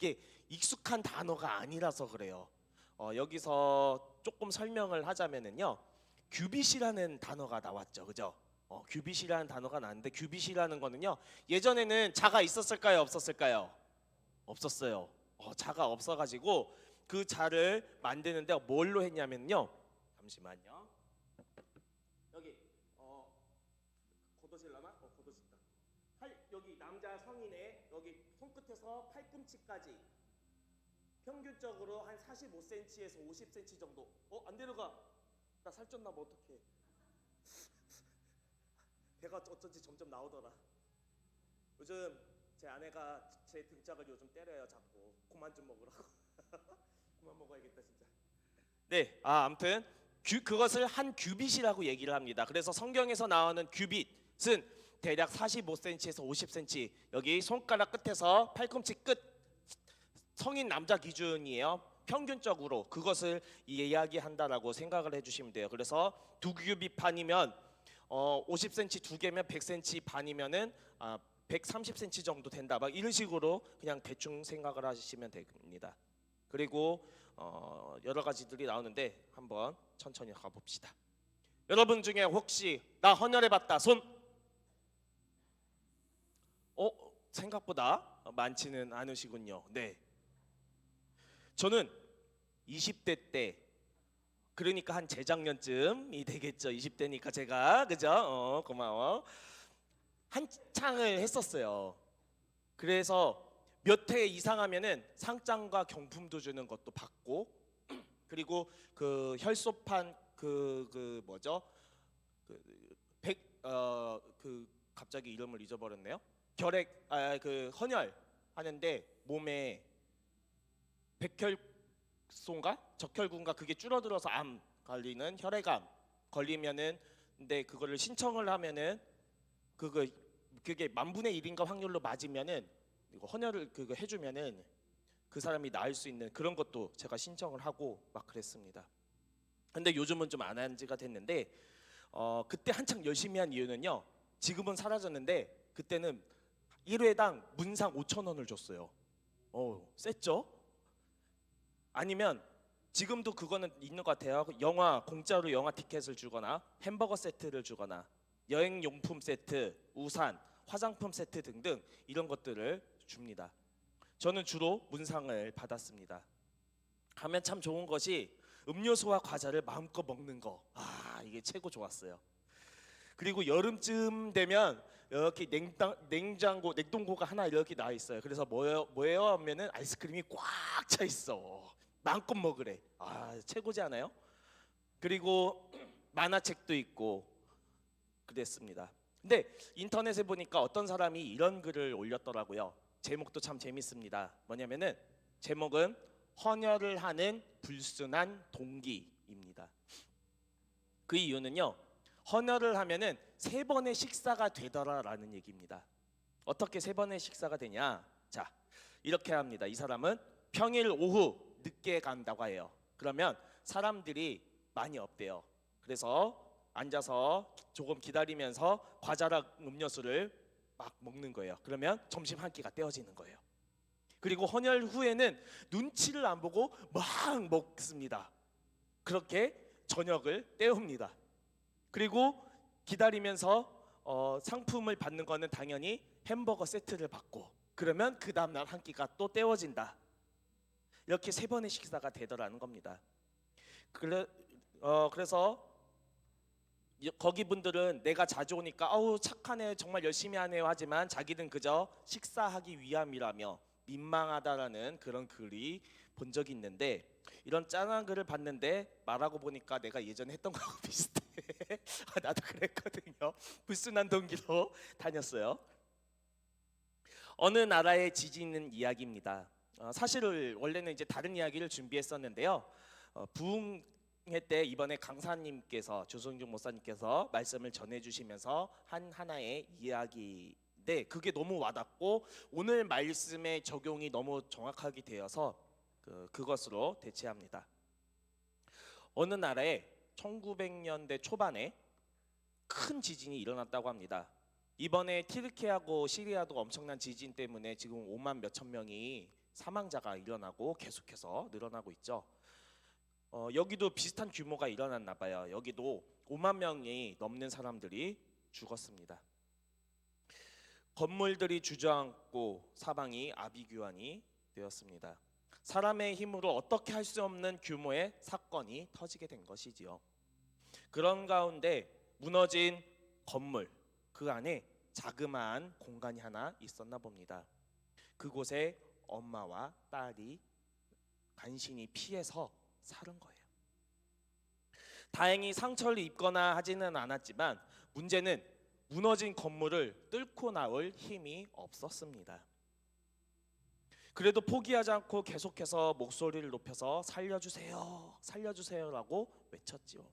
이게 익숙한 단어가 아니라서 그래요. 여기서 조금 설명을 하자면은요, 규빗이라는 단어가 나왔죠, 그죠? 규빗이라는 단어가 나왔는데 규빗이라는 거는요, 예전에는 자가 있었을까요, 없었을까요? 없었어요. 자가 없어가지고 그 자를 만드는데 뭘로 했냐면요, 잠시만요. 여기 걷어질라나? 걷어진다. 여기 남자 성인의 여기 손끝에서 팔꿈치까지 평균적으로 한 45cm에서 50cm 정도. 안 내려가. 나 살쪘나 뭐 어떡해. 배가 어쩐지 점점 나오더라. 요즘 제 아내가 제 등짝을 요즘 때려요 자꾸. 그만 좀 먹으라고. 그만 먹어야겠다 진짜. 네, 아무튼 그것을 한 규빗이라고 얘기를 합니다. 그래서 성경에서 나오는 규빗은 대략 45cm에서 50cm, 여기 손가락 끝에서 팔꿈치 끝, 성인 남자 기준이에요. 평균적으로 그것을 이야기한다라고 생각을 해주시면 돼요. 그래서 두 규빗 반이면 50cm 두 개면 100cm 반이면은 130cm 정도 된다. 막 이런 식으로 그냥 대충 생각을 하시면 됩니다. 그리고 여러 가지들이 나오는데 한번 천천히 가봅시다. 여러분 중에 혹시 나 헌혈해봤다 손? 생각보다 많지는 않으시군요. 네, 저는 20대 때, 그러니까 한 재작년쯤이 되겠죠. 20대니까 제가, 그죠? 고마워. 한창을 했었어요. 그래서 몇 회 이상 하면은 상장과 경품도 주는 것도 받고, 그리고 그 혈소판 그 뭐죠? 그 갑자기 이름을 잊어버렸네요. 결핵 그 헌혈 하는데 몸에 백혈소인가 적혈구인가 그게 줄어들어서 암 걸리는 혈액암 걸리면은, 근데 그거를 신청을 하면은 그게 만분의 1인가 확률로 맞으면은 이거 헌혈을 그거 해주면은 그 사람이 나을 수 있는 그런 것도 제가 신청을 하고 막 그랬습니다. 근데 요즘은 좀 안 한 지가 됐는데 그때 한창 열심히 한 이유는요, 지금은 사라졌는데 그때는 1회당 문상 5천 원을 줬어요. 셌죠? 아니면 지금도 그거는 있는 것 같아요. 영화 공짜로 영화 티켓을 주거나 햄버거 세트를 주거나 여행 용품 세트, 우산, 화장품 세트 등등 이런 것들을 줍니다. 저는 주로 문상을 받았습니다. 하면 참 좋은 것이 음료수와 과자를 마음껏 먹는 거. 이게 최고 좋았어요. 그리고 여름쯤 되면 이렇게 냉동고가 하나 이렇게 나와 있어요. 그래서 뭐예요 하면은 아이스크림이 꽉 차 있어. 마음껏 먹으래. 최고지 않아요? 그리고 만화책도 있고 그랬습니다. 근데 인터넷에 보니까 어떤 사람이 이런 글을 올렸더라고요. 제목도 참 재밌습니다. 뭐냐면은 제목은 헌혈을 하는 불순한 동기입니다. 그 이유는요, 헌혈을 하면은 3번의 식사가 되더라라는 얘기입니다. 어떻게 3번의 식사가 되냐? 자, 이렇게 합니다. 이 사람은 평일 오후 늦게 간다고 해요. 그러면 사람들이 많이 없대요. 그래서 앉아서 조금 기다리면서 과자랑 음료수를 막 먹는 거예요. 그러면 점심 한 끼가 떼어지는 거예요. 그리고 헌혈 후에는 눈치를 안 보고 막 먹습니다. 그렇게 저녁을 때웁니다. 그리고 기다리면서 상품을 받는 거는 당연히 햄버거 세트를 받고, 그러면 그 다음날 한 끼가 또 때워진다. 이렇게 3번의 식사가 되더라는 겁니다. 그래서 거기 분들은 내가 자주 오니까 아우 착하네 정말 열심히 하네요 하지만 자기는 그저 식사하기 위함이라며 민망하다라는 그런 글이 본 적이 있는데, 이런 짠한 글을 봤는데 말하고 보니까 내가 예전에 했던 거하고 비슷해. 나도 그랬거든요. 불순한 동기로 다녔어요. 어느 나라의 지진은 이야기입니다. 사실 원래는 이제 다른 이야기를 준비했었는데요. 부흥회 때 이번에 강사님께서 조성중 목사님께서 말씀을 전해주시면서 한 하나의 이야기인데 그게 너무 와닿고 오늘 말씀의 적용이 너무 정확하게 되어서 그것으로 대체합니다. 어느 나라에 1900년대 초반에 큰 지진이 일어났다고 합니다. 이번에 튀르키예하고 시리아도 엄청난 지진 때문에 지금 5만 몇천 명이 사망자가 일어나고 계속해서 늘어나고 있죠. 여기도 비슷한 규모가 일어났나 봐요. 여기도 5만 명이 넘는 사람들이 죽었습니다. 건물들이 주저앉고 사방이 아비규환이 되었습니다. 사람의 힘으로 어떻게 할 수 없는 규모의 사건이 터지게 된 것이지요. 그런 가운데 무너진 건물, 그 안에 자그마한 공간이 하나 있었나 봅니다. 그곳에 엄마와 딸이 간신히 피해서 사는 거예요. 다행히 상처를 입거나 하지는 않았지만 문제는 무너진 건물을 뚫고 나올 힘이 없었습니다. 그래도 포기하지 않고 계속해서 목소리를 높여서 살려주세요, 살려주세요라고 외쳤지요.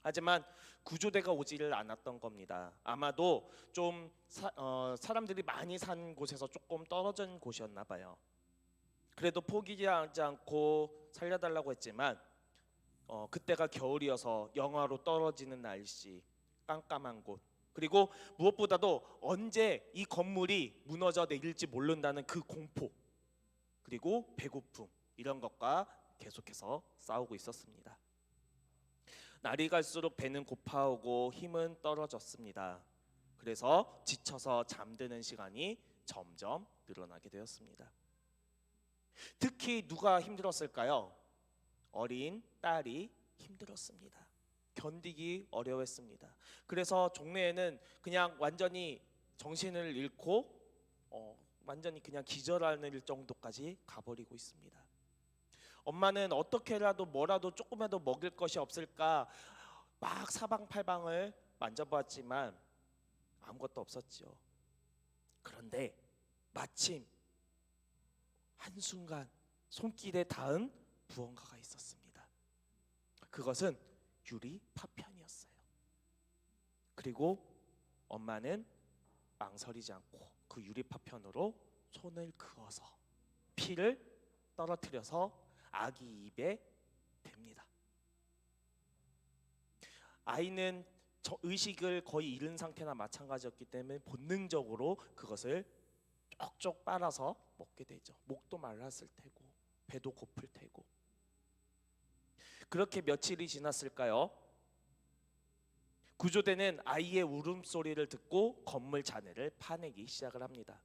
하지만 구조대가 오지를 않았던 겁니다. 아마도 좀 사람들이 많이 산 곳에서 조금 떨어진 곳이었나 봐요. 그래도 포기하지 않고 살려달라고 했지만 그때가 겨울이어서 영하로 떨어지는 날씨, 깜깜한 곳, 그리고 무엇보다도 언제 이 건물이 무너져 내릴지 모른다는 그 공포, 그리고 배고픔, 이런 것과 계속해서 싸우고 있었습니다. 날이 갈수록 배는 고파오고 힘은 떨어졌습니다. 그래서 지쳐서 잠드는 시간이 점점 늘어나게 되었습니다. 특히 누가 힘들었을까요? 어린 딸이 힘들었습니다. 견디기 어려웠습니다. 그래서 종래에는 그냥 완전히 정신을 잃고 완전히 그냥 기절하는 정도까지 가버리고 있습니다. 엄마는 어떻게라도 뭐라도 조금이라도 먹을 것이 없을까 막 사방팔방을 만져보았지만 아무것도 없었지요. 그런데 마침 한순간 손길에 닿은 무언가가 있었습니다. 그것은 유리 파편이었어요. 그리고 엄마는 망설이지 않고 그 유리 파편으로 손을 그어서 피를 떨어뜨려서 아기 입에 댑니다. 아이는 의식을 거의 잃은 상태나 마찬가지였기 때문에 본능적으로 그것을 쪽쪽 빨아서 먹게 되죠. 목도 말랐을 테고 배도 고플 테고. 그렇게 며칠이 지났을까요? 구조대는 아이의 울음소리를 듣고 건물 잔해를 파내기 시작을 합니다.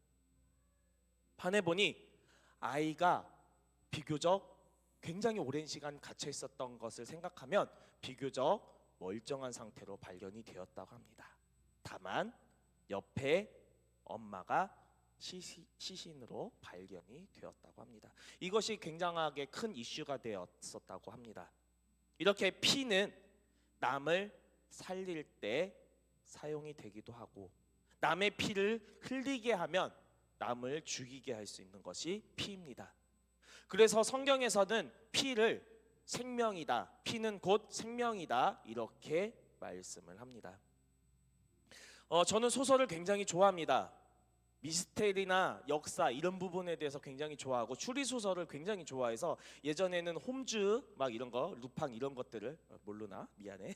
파내보니 아이가 비교적 굉장히 오랜 시간 갇혀 있었던 것을 생각하면 비교적 멀쩡한 상태로 발견이 되었다고 합니다. 다만 옆에 엄마가 시신으로 발견이 되었다고 합니다. 이것이 굉장하게 큰 이슈가 되었었다고 합니다. 이렇게 피는 남을 살릴 때 사용이 되기도 하고 남의 피를 흘리게 하면 남을 죽이게 할 수 있는 것이 피입니다. 그래서 성경에서는 피를 생명이다, 피는 곧 생명이다, 이렇게 말씀을 합니다. 저는 소설을 굉장히 좋아합니다. 미스테리나 역사 이런 부분에 대해서 굉장히 좋아하고 추리 소설을 굉장히 좋아해서 예전에는 홈즈 막 이런 거, 루팡 이런 것들을 모르나 미안해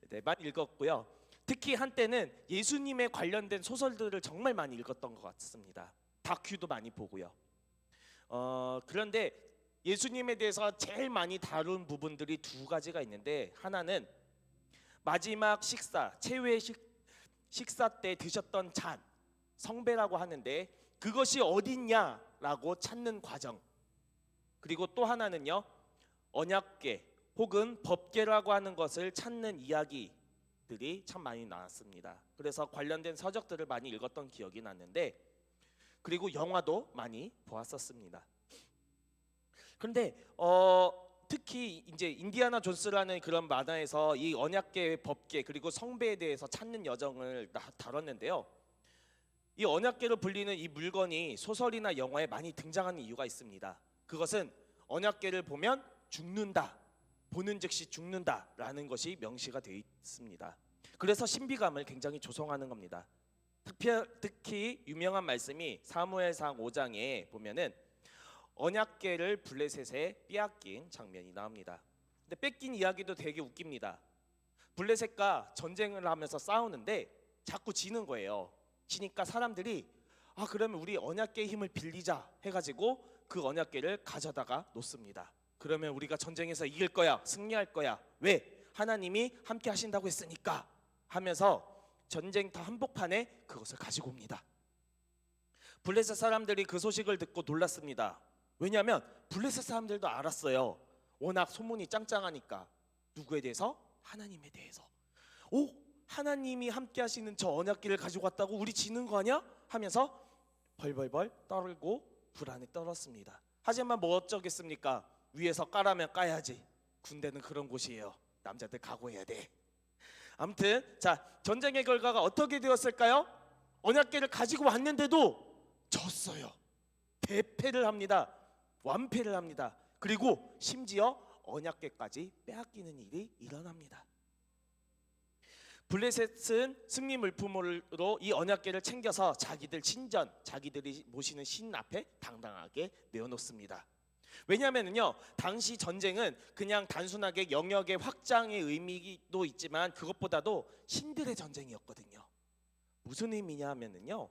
네, 많이 읽었고요. 특히 한때는 예수님에 관련된 소설들을 정말 많이 읽었던 것 같습니다. 다큐도 많이 보고요. 그런데 예수님에 대해서 제일 많이 다룬 부분들이 두 가지가 있는데, 하나는 마지막 식사, 최후의 식사 때 드셨던 잔, 성배라고 하는데 그것이 어딨냐라고 찾는 과정, 그리고 또 하나는요 언약궤 혹은 법궤라고 하는 것을 찾는 이야기들이 참 많이 나왔습니다. 그래서 관련된 서적들을 많이 읽었던 기억이 났는데, 그리고 영화도 많이 보았었습니다. 그런데 특히 이제 인디아나 존스라는 그런 만화에서 이 언약궤, 법궤 그리고 성배에 대해서 찾는 여정을 다뤘는데요. 이 언약궤로 불리는 이 물건이 소설이나 영화에 많이 등장하는 이유가 있습니다. 그것은 언약궤를 보면 죽는다, 보는 즉시 죽는다라는 것이 명시가 되어 있습니다. 그래서 신비감을 굉장히 조성하는 겁니다. 특히 유명한 말씀이 사무엘상 5장에 보면은 언약궤를 블레셋에 빼앗긴 장면이 나옵니다. 근데 뺏긴 이야기도 되게 웃깁니다. 블레셋과 전쟁을 하면서 싸우는데 자꾸 지는 거예요. 지니까 사람들이 그러면 우리 언약궤의 힘을 빌리자 해가지고 그 언약궤를 가져다가 놓습니다. 그러면 우리가 전쟁에서 이길 거야, 승리할 거야. 왜? 하나님이 함께 하신다고 했으니까 하면서 전쟁터 한복판에 그것을 가지고 옵니다. 블레셋 사람들이 그 소식을 듣고 놀랐습니다. 왜냐하면 블레셋 사람들도 알았어요. 워낙 소문이 짱짱하니까. 누구에 대해서? 하나님에 대해서. 오, 하나님이 함께 하시는 저 언약궤를 가지고 왔다고 우리 지는 거 아니야? 하면서 벌벌벌 떨고 불안에 떨었습니다. 하지만 뭐 어쩌겠습니까? 위에서 까라면 까야지. 군대는 그런 곳이에요. 남자들 각오해야 돼. 아무튼 자, 전쟁의 결과가 어떻게 되었을까요? 언약궤를 가지고 왔는데도 졌어요. 대패를 합니다. 완패를 합니다. 그리고 심지어 언약궤까지 빼앗기는 일이 일어납니다. 블레셋은 승리 물품으로 이 언약궤를 챙겨서 자기들 신전, 자기들이 모시는 신 앞에 당당하게 내어놓습니다. 왜냐하면요, 당시 전쟁은 그냥 단순하게 영역의 확장의 의미도 있지만 그것보다도 신들의 전쟁이었거든요. 무슨 의미냐 하면은요,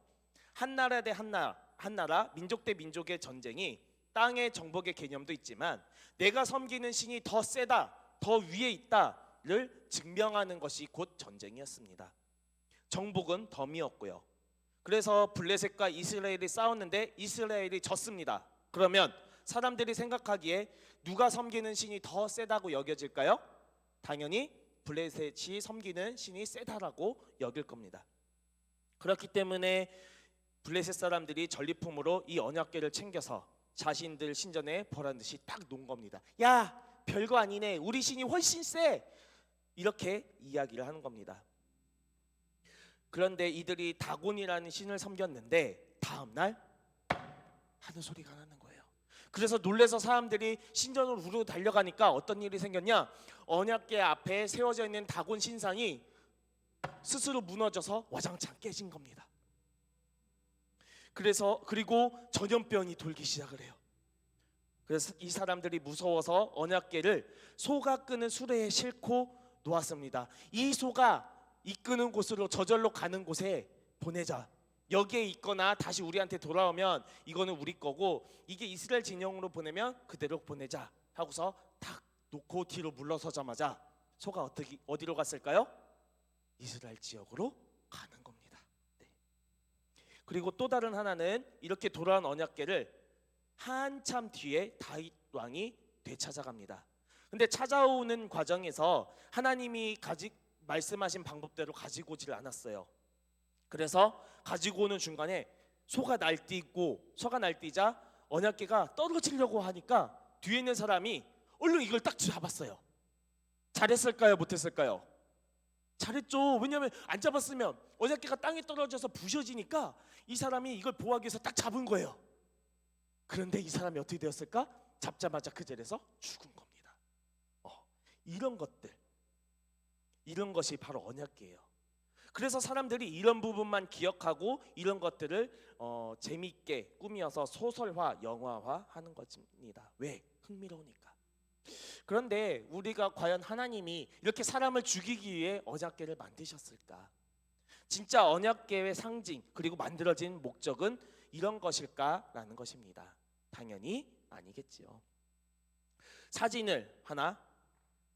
한 나라 대 한 나라, 민족 대 민족의 전쟁이 땅의 정복의 개념도 있지만 내가 섬기는 신이 더 세다, 더 위에 있다를 증명하는 것이 곧 전쟁이었습니다. 정복은 덤이었고요. 그래서 블레셋과 이스라엘이 싸웠는데 이스라엘이 졌습니다. 그러면 사람들이 생각하기에 누가 섬기는 신이 더 세다고 여겨질까요? 당연히 블레셋이 섬기는 신이 세다라고 여길 겁니다. 그렇기 때문에 블레셋 사람들이 전리품으로 이 언약궤를 챙겨서 자신들 신전에 보란듯이 딱 놓은 겁니다. 야, 별거 아니네. 우리 신이 훨씬 세. 이렇게 이야기를 하는 겁니다. 그런데 이들이 다곤이라는 신을 섬겼는데 다음 날 하는 소리가 나는 거예요. 그래서 놀래서 사람들이 신전으로 우르르 달려가니까 어떤 일이 생겼냐? 언약궤 앞에 세워져 있는 다곤 신상이 스스로 무너져서 와장창 깨진 겁니다. 그리고 전염병이 돌기 시작을 해요. 그래서 이 사람들이 무서워서 언약궤를 소가 끄는 수레에 싣고 놓았습니다. 이 소가 이끄는 곳으로 저절로 가는 곳에 보내자. 여기에 있거나 다시 우리한테 돌아오면 이거는 우리 거고, 이게 이스라엘 진영으로 보내면 그대로 보내자 하고서 탁 놓고 뒤로 물러서자마자 소가 어디로 갔을까요? 이스라엘 지역으로 가는 겁니다. 네. 그리고 또 다른 하나는 이렇게 돌아온 언약궤를 한참 뒤에 다윗 왕이 되찾아갑니다. 근데 찾아오는 과정에서 하나님이 말씀하신 방법대로 가지고 오질 않았어요. 그래서 가지고 오는 중간에 소가 날뛰자 언약궤가 떨어지려고 하니까 뒤에 있는 사람이 얼른 이걸 딱 잡았어요. 잘했을까요? 못했을까요? 잘했죠. 왜냐하면 안 잡았으면 언약궤가 땅에 떨어져서 부셔지니까 이 사람이 이걸 보호하기 위해서 딱 잡은 거예요. 그런데 이 사람이 어떻게 되었을까? 잡자마자 그 자리에서 죽은 겁니다. 이런 것이 바로 언약궤예요. 그래서 사람들이 이런 부분만 기억하고 이런 것들을 재미있게 꾸며서 소설화, 영화화 하는 것입니다. 왜? 흥미로우니까. 그런데 우리가 과연 하나님이 이렇게 사람을 죽이기 위해 언약궤를 만드셨을까? 진짜 언약궤의 상징 그리고 만들어진 목적은 이런 것일까라는 것입니다. 당연히 아니겠지요. 사진을 하나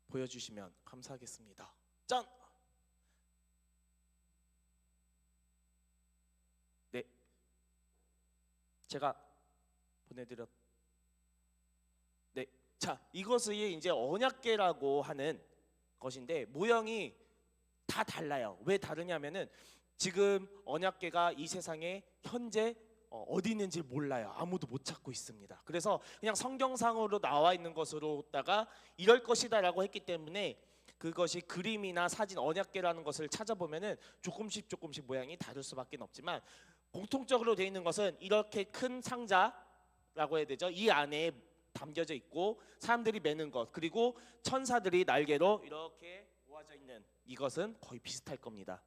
보여주시면 감사하겠습니다. 짠! 네, 제가 보내드렸. 네, 자, 이것이 이제 언약궤라고 하는 것인데 모형이 다 달라요. 왜 다르냐면은 지금 언약궤가 이 세상에 현재 어디 있는지 몰라요. 아무도 못 찾고 있습니다. 그래서 그냥 성경상으로 나와 있는 것으로다가 이럴 것이다라고 했기 때문에 그것이 그림이나 사진, 언약궤라는 것을 찾아보면은 조금씩 모양이 다를 수밖에 없지만 공통적으로 되어 있는 것은 이렇게 큰 상자라고 해야 되죠. 이 안에 담겨져 있고 사람들이 매는 것, 그리고 천사들이 날개로 이렇게 모아져 있는 이것은 거의 비슷할 겁니다.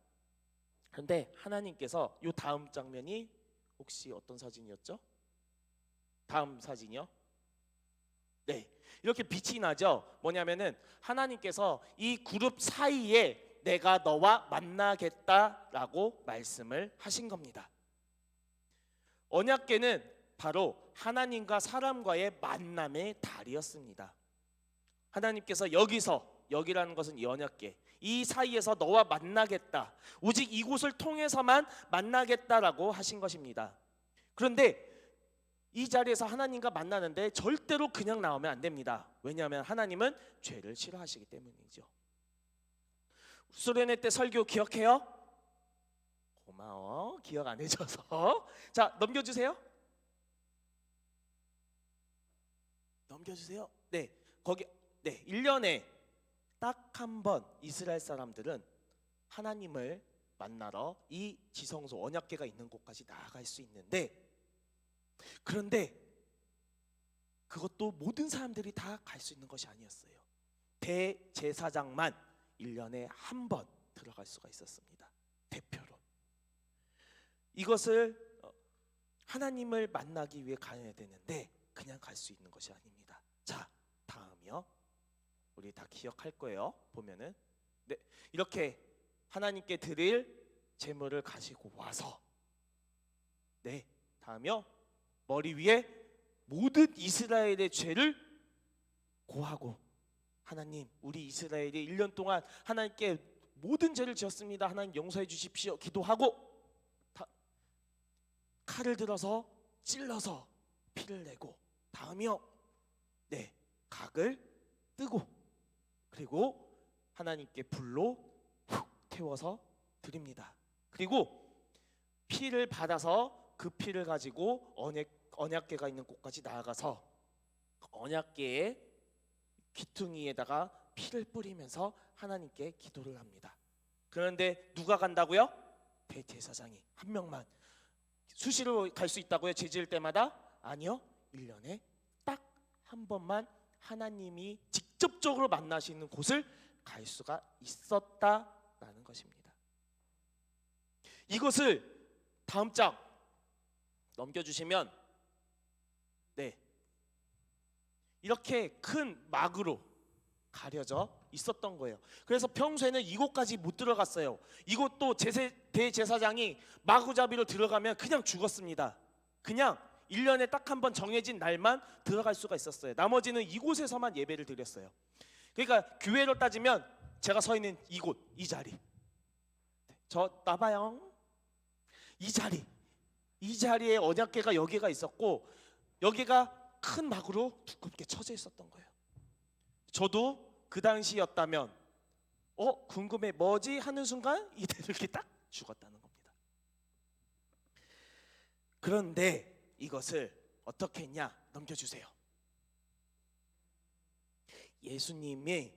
그런데 하나님께서 이 다음 장면이 혹시 어떤 사진이었죠? 다음 사진이요? 네, 이렇게 빛이 나죠. 뭐냐면은 하나님께서 이 그룹 사이에 내가 너와 만나겠다라고 말씀을 하신 겁니다. 언약궤는 바로 하나님과 사람과의 만남의 달이었습니다. 하나님께서 여기라는 것은 이 언약궤, 이 사이에서 너와 만나겠다, 오직 이곳을 통해서만 만나겠다라고 하신 것입니다. 그런데 이 자리에서 하나님과 만나는데 절대로 그냥 나오면 안 됩니다. 왜냐하면 하나님은 죄를 싫어하시기 때문이죠. 수련회 때 설교 기억해요? 고마워. 기억 안 해줘서. 자, 넘겨주세요. 네, 거기 1년에 딱 한 번 이스라엘 사람들은 하나님을 만나러 이 지성소 언약궤가 있는 곳까지 나아갈 수 있는데, 그런데 그것도 모든 사람들이 다 갈 수 있는 것이 아니었어요. 대제사장만 1년에 한 번 들어갈 수가 있었습니다. 대표로. 이것을 하나님을 만나기 위해 가야 되는데 그냥 갈 수 있는 것이 아닙니다. 자, 다음이요. 우리 다 기억할 거예요. 보면은 이렇게 하나님께 드릴 제물을 가지고 와서 다음이요. 머리 위에 모든 이스라엘의 죄를 고하고, 하나님, 우리 이스라엘이 1년 동안 하나님께 모든 죄를 지었습니다. 하나님 용서해 주십시오. 기도하고 칼을 들어서 찔러서 피를 내고, 다음이요. 각을 뜨고, 그리고 하나님께 불로 훅 태워서 드립니다. 그리고 피를 받아서 그 피를 가지고 언약궤가 있는 곳까지 나아가서 언약궤의 귀퉁이에다가 피를 뿌리면서 하나님께 기도를 합니다. 그런데 누가 간다고요? 대제사장이 한 명만. 수시로 갈 수 있다고요? 죄 지을 때마다? 아니요. 1년에 딱 한 번만 하나님이 직접적으로 만나시는 곳을 갈 수가 있었다라는 것입니다. 이것을 다음 장 넘겨주시면 이렇게 큰 막으로 가려져 있었던 거예요. 그래서 평소에는 이곳까지 못 들어갔어요. 이곳도 대제사장이 마구잡이로 들어가면 그냥 죽었습니다. 그냥 1년에 딱 한 번 정해진 날만 들어갈 수가 있었어요. 나머지는 이곳에서만 예배를 드렸어요. 그러니까 교회로 따지면 제가 서 있는 이곳, 이 자리, 저 나봐요. 이 자리에 언약궤가 여기가 있었고, 여기가 큰 막으로 두껍게 쳐져 있었던 거예요. 저도 그 당시였다면 궁금해, 뭐지 하는 순간 이렇게 딱 죽었다는 겁니다. 그런데 이것을 어떻게 했냐? 넘겨주세요. 예수님의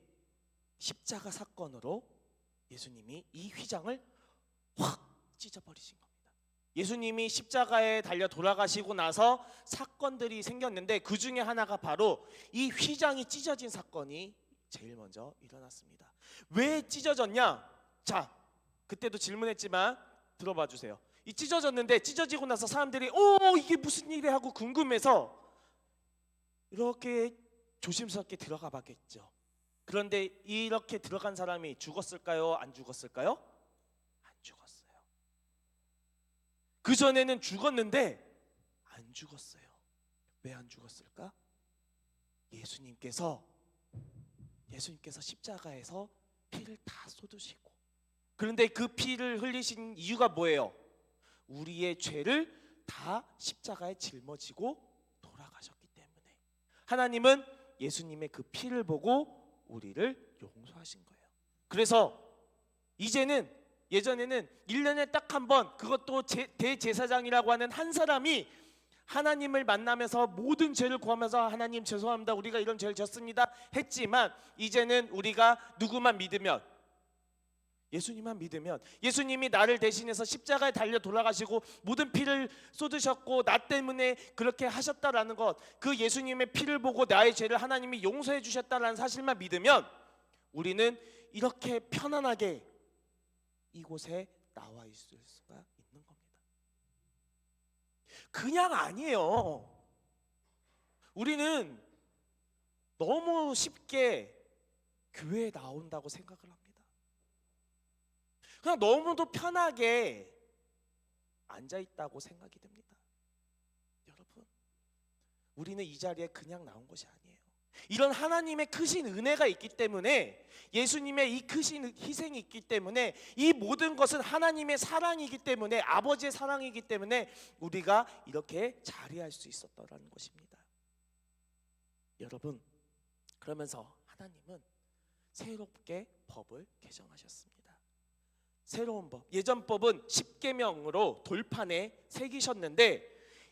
십자가 사건으로 예수님이 이 휘장을 확 찢어버리신 겁니다. 예수님이 십자가에 달려 돌아가시고 나서 사건들이 생겼는데 그 중에 하나가 바로 이 휘장이 찢어진 사건이 제일 먼저 일어났습니다. 왜 찢어졌냐? 자, 그때도 질문했지만 들어봐 주세요. 이 찢어졌는데, 찢어지고 나서 사람들이 이게 무슨 일이야 하고 궁금해서 이렇게 조심스럽게 들어가 봤겠죠. 그런데 이렇게 들어간 사람이 죽었을까요? 안 죽었을까요? 안 죽었어요. 그 전에는 죽었는데 안 죽었어요. 왜 안 죽었을까? 예수님께서 십자가에서 피를 다 쏟으시고, 그런데 그 피를 흘리신 이유가 뭐예요? 우리의 죄를 다 십자가에 짊어지고 돌아가셨기 때문에 하나님은 예수님의 그 피를 보고 우리를 용서하신 거예요. 그래서 이제는, 예전에는 1년에 딱 한 번, 그것도 대제사장이라고 하는 한 사람이 하나님을 만나면서 모든 죄를 구하면서 하나님 죄송합니다, 우리가 이런 죄를 졌습니다 했지만, 이제는 우리가 누구만 믿으면, 예수님만 믿으면, 예수님이 나를 대신해서 십자가에 달려 돌아가시고 모든 피를 쏟으셨고 나 때문에 그렇게 하셨다라는 것, 그 예수님의 피를 보고 나의 죄를 하나님이 용서해 주셨다라는 사실만 믿으면 우리는 이렇게 편안하게 이곳에 나와 있을 수가 있는 겁니다. 그냥 아니에요. 우리는 너무 쉽게 교회에 나온다고 생각을 합니다. 그냥 너무도 편하게 앉아있다고 생각이 됩니다. 여러분, 우리는 이 자리에 그냥 나온 것이 아니에요. 이런 하나님의 크신 은혜가 있기 때문에, 예수님의 이 크신 희생이 있기 때문에, 이 모든 것은 하나님의 사랑이기 때문에, 아버지의 사랑이기 때문에 우리가 이렇게 자리할 수 있었다라는 것입니다. 여러분, 그러면서 하나님은 새롭게 법을 개정하셨습니다. 새로운 법, 예전 법은 십계명으로 돌판에 새기셨는데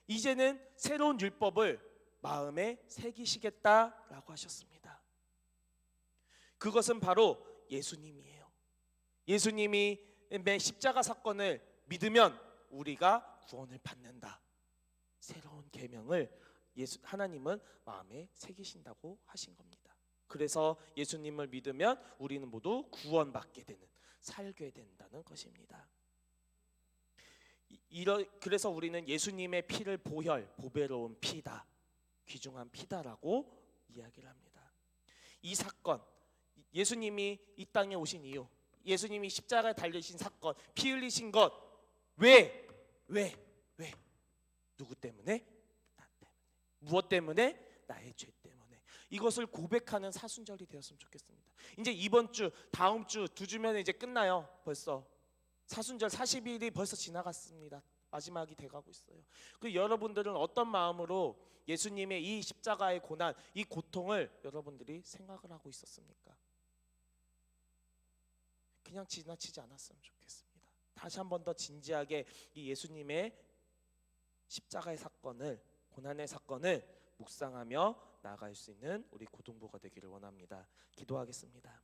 이제는 새로운 율법을 마음에 새기시겠다라고 하셨습니다. 그것은 바로 예수님이에요. 예수님이 십자가 사건을 믿으면 우리가 구원을 받는다. 새로운 계명을 하나님은 마음에 새기신다고 하신 겁니다. 그래서 예수님을 믿으면 우리는 모두 구원받게 되는, 살게 된다는 것입니다. 그래서 우리는 예수님의 피를 보배로운 피다, 귀중한 피다라고 이야기를 합니다. 이 사건, 예수님이 이 땅에 오신 이유, 예수님이 십자가에 달리신 사건, 피 흘리신 것, 왜? 누구 때문에? 나 때문에. 무엇 때문에? 나의 죄 때문에. 이것을 고백하는 사순절이 되었으면 좋겠습니다. 이제 이번 주, 다음 주 2주면 이제 끝나요. 벌써 사순절 40일이 벌써 지나갔습니다. 마지막이 돼가고 있어요. 그 여러분들은 어떤 마음으로 예수님의 이 십자가의 고난, 이 고통을 여러분들이 생각을 하고 있었습니까? 그냥 지나치지 않았으면 좋겠습니다. 다시 한 번 더 진지하게 이 예수님의 십자가의 사건을, 고난의 사건을 묵상하며 나아갈 수 있는 우리 고등부가 되기를 원합니다. 기도하겠습니다.